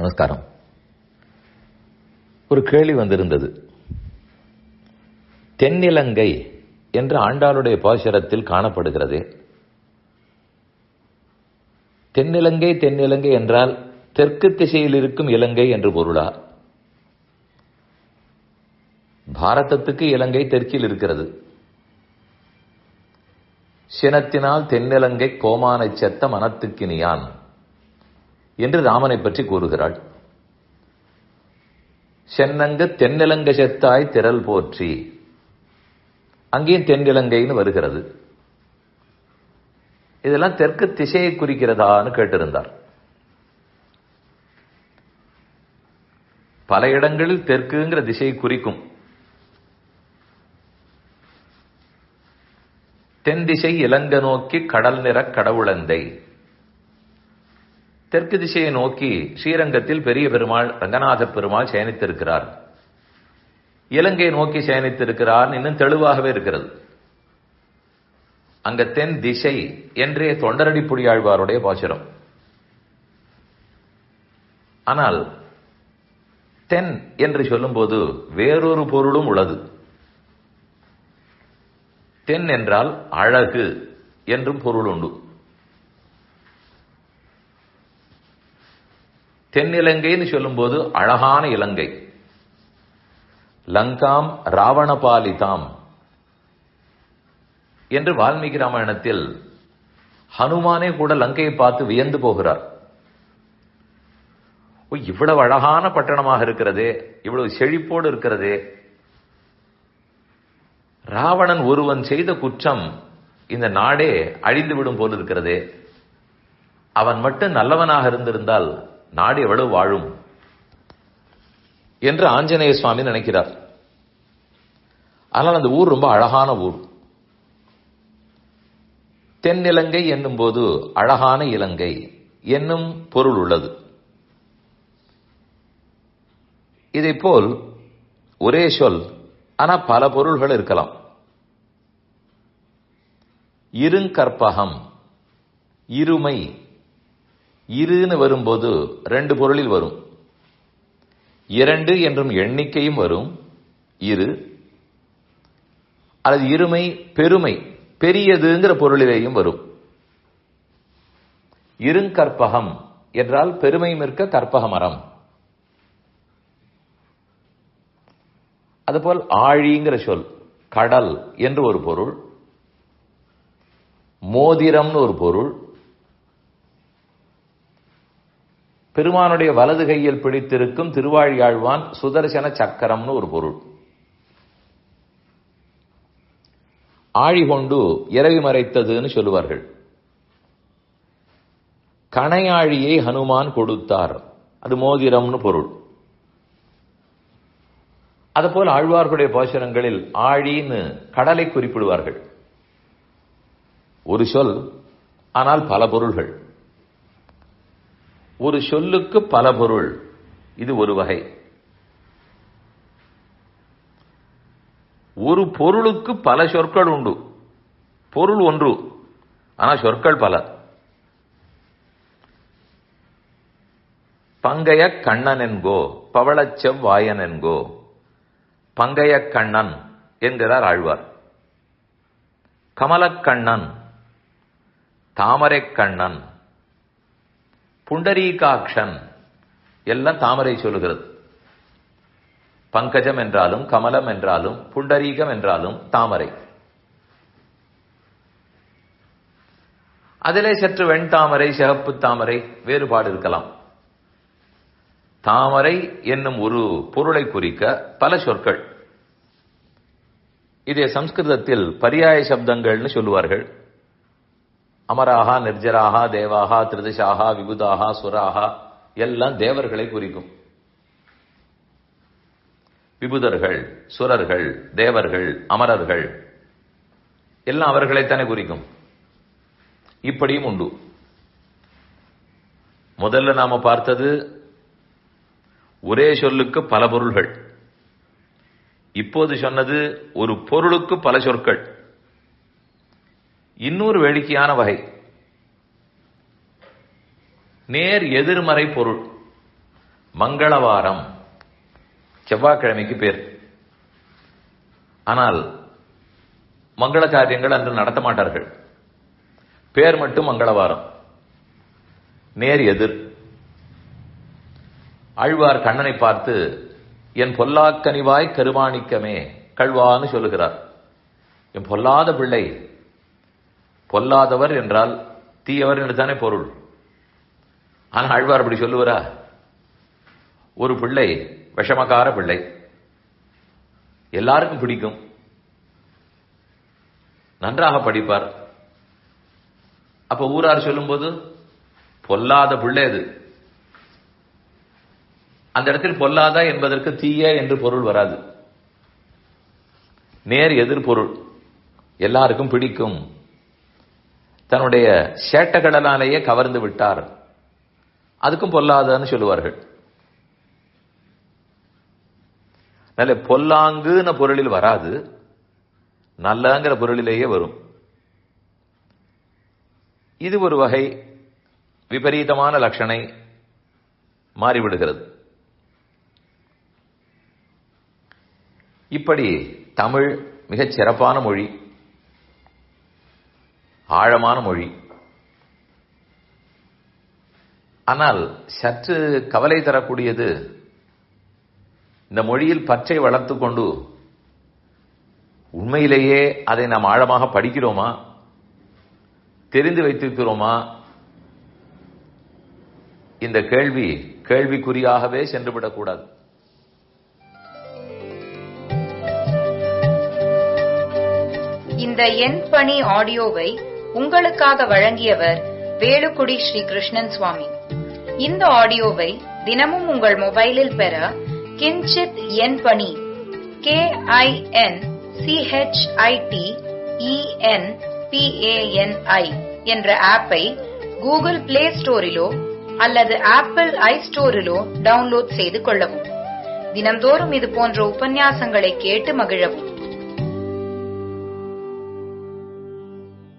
நமஸ்காரம். ஒரு கேள்வி வந்திருந்தது. தென்னிலங்கை என்று ஆண்டாளுடைய பாசுரத்தில் காணப்படுகிறது. தென்னிலங்கை தென்னிலங்கை என்றால் தெற்கு திசையில் இருக்கும் இலங்கை என்று பொருளா? பாரதத்துக்கு இலங்கை தெற்கில் இருக்கிறது. சினத்தினால் தென்னிலங்கை கோமானை செத்த மனத்துக்கினியான் என்று ராமனை பற்றி கூறுகிறாள். சென்னங்கு தென்னிலங்க செத்தாய் திரள் போற்றி, அங்கேயும் தென்னிலங்கைன்னு வருகிறது. இதெல்லாம் தெற்கு திசையை குறிக்கிறதான்னு கேட்டிருந்தார். பல இடங்களில் தெற்குங்கிற திசையை குறிக்கும். தென் திசை இலங்கை நோக்கி கடல் நிற கடவுளந்தை. தெற்கு திசையை நோக்கி ஸ்ரீரங்கத்தில் பெரிய பெருமாள் ரங்கநாத பெருமாள் சயனித்திருக்கிறார். இலங்கையை நோக்கி சயனித்திருக்கிறார் இன்னும் தெளிவாகவே இருக்கிறது. அங்க தென் திசை என்றே தொண்டரடிப்புடியாழ்வாருடைய பாசுரம். ஆனால் தென் என்று சொல்லும்போது வேறொரு பொருளும் உள்ளது. தென் என்றால் அழகு என்றும் பொருள் உண்டு. தென்னிலங்கைன்னு சொல்லும்போது அழகான இலங்கை. லங்காம் ராவணபாலிதாம் என்று வால்மீகி ராமாயணத்தில் ஹனுமானே கூட லங்கையை பார்த்து வியந்து போகிறார். இவ்வளவு அழகான பட்டணமாக இருக்கிறதே, இவ்வளவு செழிப்போடு இருக்கிறதே, ராவணன் ஒருவன் செய்த குற்றம் இந்த நாடே அழிந்துவிடும் போல் இருக்கிறதே, அவன் மட்டும் நல்லவனாக இருந்திருந்தால் நாடு எவ்வளவு வாழும் என்று ஆஞ்சநேய சுவாமி நினைக்கிறார். ஆனால் அந்த ஊர் ரொம்ப அழகான ஊர். தென்னிலங்கை என்னும் போது அழகான இலங்கை என்னும் பொருள் உள்ளது. இதைப்போல் ஒரே சொல் ஆனா பல பொருள்கள் இருக்கலாம். இருங்கற்பகம், இருமை, இருன்னு வரும்போது ரெண்டு பொருளில் வரும். இரண்டு என்றும் எண்ணிக்கையும் வரும் இரு, அல்லது இருமை பெருமை பெரியதுங்கிற பொருளிலேயும் வரும். இருங்கற்பகம் என்றால் பெருமை மிக்க கற்பக மரம். அதுபோல் ஆழிங்கிற சொல் கடல் என்று ஒரு பொருள், மோதிரம்னு ஒரு பொருள், பெருமானுடைய வலது கையில் பிடித்திருக்கும் திருவாழியாழ்வான் சுதர்சன சக்கரம்னு ஒரு பொருள். ஆழி கொண்டு இரவி மறைத்ததுன்னு சொல்லுவார்கள். கணையாழியை ஹனுமான் கொடுத்தார், அது மோதிரம்னு பொருள். அதுபோல் ஆழ்வார்களுடைய பாசுரங்களில் ஆழின்னு கடலை குறிப்பிடுவார்கள். ஒரு சொல் ஆனால் பல பொருள்கள். ஒரு சொல்லுக்கு பல பொருள், இது ஒரு வகை. ஒரு பொருளுக்கு பல சொற்கள் உண்டு. பொருள் ஒன்று ஆனால் சொற்கள் பல. பங்கைய கண்ணன் என்கோ பவளச்செவ் வாயன் என்கோ, பங்கைய கண்ணன் என்கிறார் ஆழ்வார். கமலக்கண்ணன், தாமரை கண்ணன், புண்டரீகாட்சன் எல்லாம் தாமரை சொல்லுகிறது. பங்கஜம் என்றாலும் கமலம் என்றாலும் புண்டரீகம் என்றாலும் தாமரை. அதிலே சற்று வெண்தாமரை சிகப்பு தாமரை வேறுபாடு இருக்கலாம். தாமரை என்னும் ஒரு பொருளை குறிக்க பல சொற்கள். இதை சம்ஸ்கிருதத்தில் பரியாய சப்தங்கள்னு சொல்லுவார்கள். அமராகா, நிர்ஜராகா, தேவாகா, திருதிஷாகா, விபுதாகா, சுராகா எல்லாம் தேவர்களை குறிக்கும். விபுதர்கள், சுரர்கள், தேவர்கள், அமரர்கள் எல்லாம் அவர்களைத்தானே குறிக்கும். இப்படியும் உண்டு. முதல்ல நாம பார்த்தது ஒரே சொல்லுக்கு பல பொருள்கள். இப்போது சொன்னது ஒரு பொருளுக்கு பல சொற்கள். இன்னொரு வேடிக்கையான வகை நேர் எதிர்மறை பொருள். மங்களவாரம் செவ்வாய்க்கிழமைக்கு பேர். ஆனால் மங்கள காரியங்கள் அன்று நடத்த மாட்டார்கள். பேர் மட்டும் மங்களவாரம். நேர் எதிர். ஆழ்வார் கண்ணனை பார்த்து என் பொல்லாக்கனிவாய் கருமாணிக்கமே கழ்வான்னு சொல்லுகிறார். என் பொல்லாத பிள்ளை. பொல்லாதவர் என்றால் தீயவர் என்று தானே பொருள். ஆனால் ஆழ்வார் அப்படி சொல்லுவாரா? ஒரு பிள்ளை விஷமக்கார பிள்ளை, எல்லாருக்கும் பிடிக்கும், நன்றாக படிப்பார். அப்ப ஊரார் சொல்லும்போது பொல்லாத பிள்ளை அது. அந்த இடத்தில் பொல்லாத என்பதற்கு தீய என்று பொருள் வராது. நேர் எதிர் பொருள். எல்லாருக்கும் பிடிக்கும், தன்னுடைய சேட்டக்கடலாலேயே கவர்ந்து விட்டார், அதுக்கும் பொல்லாதன்னு சொல்லுவார்கள். நல்ல பொல்லாங்குன பொருளில் வராது, நல்லங்கிற பொருளிலேயே வரும். இது ஒரு வகை விபரீதமான லட்சணை மாறிவிடுகிறது. இப்படி தமிழ் மிகச் சிறப்பான மொழி, ஆழமான மொழி. ஆனால் சற்று கவலை தரக்கூடியது, இந்த மொழியில் பற்றை வளர்த்துக் கொண்டு உண்மையிலேயே அதை நாம் ஆழமாக படிக்கிறோமா, தெரிந்து வைத்திருக்கிறோமா? இந்த கேள்விக்குறியாகவே சென்றுவிடக்கூடாது. இந்த என் பணி ஆடியோவை உங்களுக்காக வழங்கியவர் வேலுக்குடி ஸ்ரீ கிருஷ்ணன் சுவாமி. இந்த ஆடியோவை தினமும் உங்கள் மொபைலில் பெற கிஞ்சித் என் பணி KINCHITENPANI என்ற ஆப்பை கூகுள் பிளே ஸ்டோரிலோ அல்லது ஆப்பிள் ஐஸ்டோரிலோ டவுன்லோட் செய்து கொள்ளவும். தினம்தோறும் இது போன்ற உபன்யாசங்களை கேட்டு மகிழவும்.